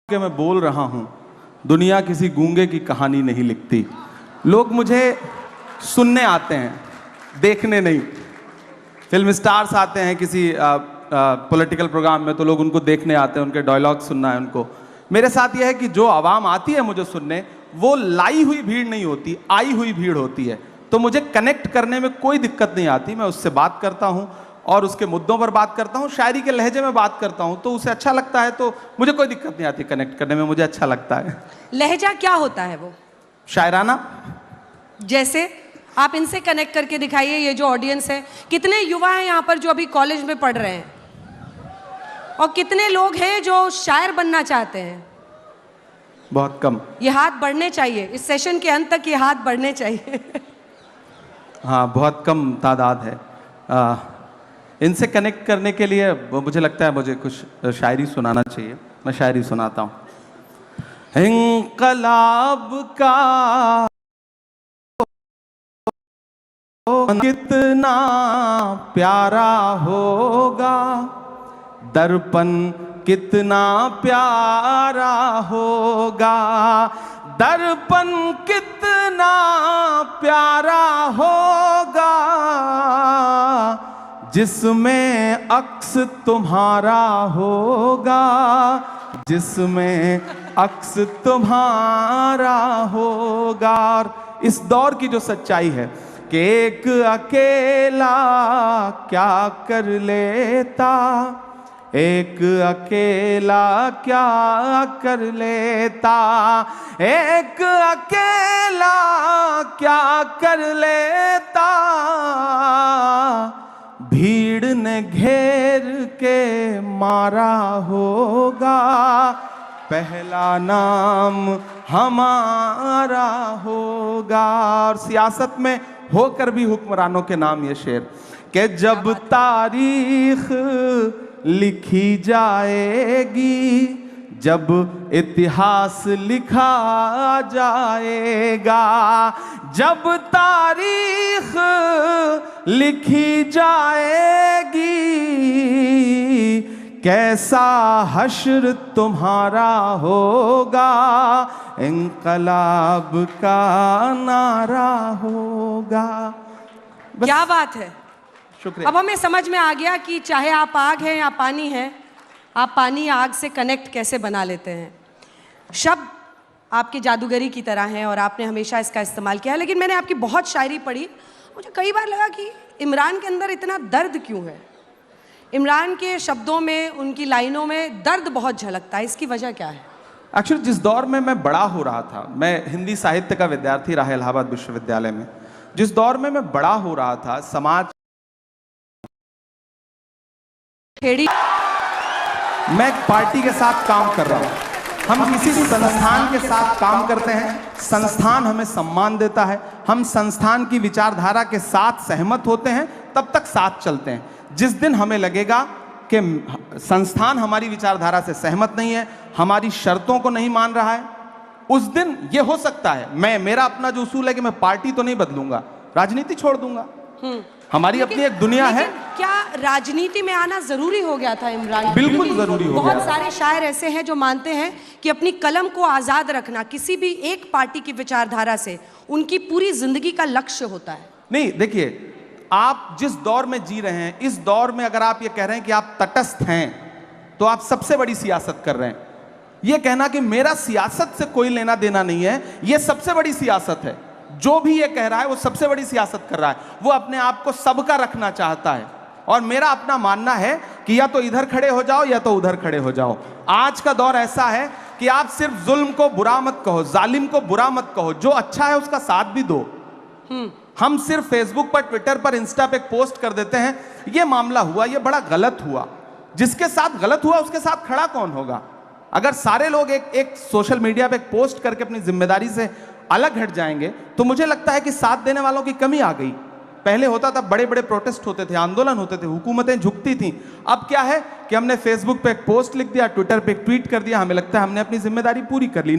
कि मैं बोल रहा हूं, दुनिया किसी गूंगे की कहानी नहीं लिखती। लोग मुझे सुनने आते हैं, देखने नहीं। फिल्म स्टार्स आते हैं किसी पॉलिटिकल प्रोग्राम में तो लोग उनको देखने आते हैं, उनके डायलॉग सुनना है उनको। मेरे साथ यह है कि जो आवाम आती है मुझे सुनने, वो लाई हुई भीड़ नहीं होती, आई हुई भीड़ होती है। तो मुझे कनेक्ट करने में कोई दिक्कत नहीं आती। मैं उससे बात करता हूं और उसके मुद्दों पर बात करता हूं, शायरी के लहजे में बात करता हूं, तो उसे अच्छा लगता है, तो मुझे कोई दिक्कत नहीं आती कनेक्ट करने में, मुझे अच्छा लगता है। लहजा क्या होता है वो? शायराना। जैसे आप इनसे कनेक्ट करके दिखाइए, ये जो ऑडियंस है, कितने युवा हैं यहाँ पर जो अभी कॉलेज में पढ़ रहे हैं, और कितने लोग हैं जो शायर बनना चाहते हैं? बहुत कम। ये हाथ बढ़ने चाहिए, इस सेशन के अंत तक ये हाथ बढ़ने चाहिए। हाँ, बहुत कम तादाद है। इनसे कनेक्ट करने के लिए मुझे लगता है मुझे कुछ शायरी सुनाना चाहिए। मैं शायरी सुनाता हूँ। इंकलाब का कितना प्यारा होगा, दर्पण कितना प्यारा होगा, दर्पण कितना प्यारा होगा, जिसमें अक्स तुम्हारा होगा, जिसमें अक्स तुम्हारा होगा। और इस दौर की जो सच्चाई है कि एक अकेला क्या कर लेता, एक अकेला क्या कर लेता, एक अकेला क्या कर लेता, भीड़ ने घेर के मारा होगा, पहला नाम हमारा होगा। और सियासत में होकर भी हुक्मरानों के नाम ये शेर कि जब तारीख लिखी जाएगी, जब इतिहास लिखा जाएगा, जब तारीख लिखी जाएगी, कैसा हश्र तुम्हारा होगा, इंकलाब का नारा होगा। क्या बात है, शुक्रिया। अब हमें समझ में आ गया कि चाहे आप आग हैं या पानी हैं, आप पानी या आग से कनेक्ट कैसे बना लेते हैं। शब्द आपकी जादूगरी की तरह हैं और आपने हमेशा इसका इस्तेमाल किया है। लेकिन मैंने आपकी बहुत शायरी पढ़ी, मुझे कई बार लगा कि इमरान के अंदर इतना दर्द क्यों है। इमरान के शब्दों में, उनकी लाइनों में दर्द बहुत झलकता है, इसकी वजह क्या है? एक्चुअली जिस दौर में मैं बड़ा हो रहा था, मैं हिंदी साहित्य का विद्यार्थी रहा इलाहाबाद विश्वविद्यालय में, जिस दौर में मैं बड़ा हो रहा था, समाज मैं एक पार्टी के साथ काम कर रहा हूं, हम किसी संस्थान के साथ काम करते हैं, संस्थान हमें सम्मान देता है, हम संस्थान की विचारधारा के साथ सहमत होते हैं, तब तक साथ चलते हैं। जिस दिन हमें लगेगा कि संस्थान हमारी विचारधारा से सहमत नहीं है, हमारी शर्तों को नहीं मान रहा है, उस दिन यह हो सकता है मेरा अपना जो उसूल है कि मैं पार्टी तो नहीं बदलूंगा, राजनीति छोड़ दूंगा। हमारी अपनी एक दुनिया है। क्या राजनीति में आना जरूरी हो गया था इमरान? बिल्कुल जरूरी हो गया। बहुत सारे शायर ऐसे हैं जो मानते हैं कि अपनी कलम को आजाद रखना किसी भी एक पार्टी की विचारधारा से उनकी पूरी जिंदगी का लक्ष्य होता है। नहीं, देखिए, आप जिस दौर में जी रहे हैं, इस दौर में अगर आप ये कह रहे हैं कि आप तटस्थ हैं, तो आप सबसे बड़ी सियासत कर रहे हैं। यह कहना कि मेरा सियासत से कोई लेना देना नहीं है, यह सबसे बड़ी सियासत है। जो भी ये कह रहा है वो सबसे बड़ी सियासत कर रहा है। वो अपने आप को सबका रखना चाहता है, और मेरा अपना मानना है कि या तो इधर खड़े हो जाओ या तो उधर खड़े हो जाओ। आज का दौर ऐसा है कि आप सिर्फ जुल्म को बुरा मत कहो, जालिम को बुरा मत कहो, जो अच्छा है उसका साथ भी दो। हम सिर्फ फेसबुक पर, ट्विटर पर, इंस्टा पे पोस्ट कर देते हैं, ये मामला हुआ, ये बड़ा गलत हुआ। जिसके साथ गलत हुआ उसके साथ खड़ा कौन होगा? अगर सारे लोग एक सोशल मीडिया पे एक पोस्ट करके अपनी जिम्मेदारी से अलग हट जाएंगे, तो मुझे लगता है कि साथ देने वालों की कमी आ गई। पहले होता था, बड़े बड़े प्रोटेस्ट होते थे, आंदोलन होते थे, हुकूमतें झुकती थीं। अब क्या है कि हमने फेसबुक पे एक पोस्ट लिख दिया, ट्विटर पे एक ट्वीट कर दिया, हमें लगता है हमने अपनी जिम्मेदारी पूरी कर ली।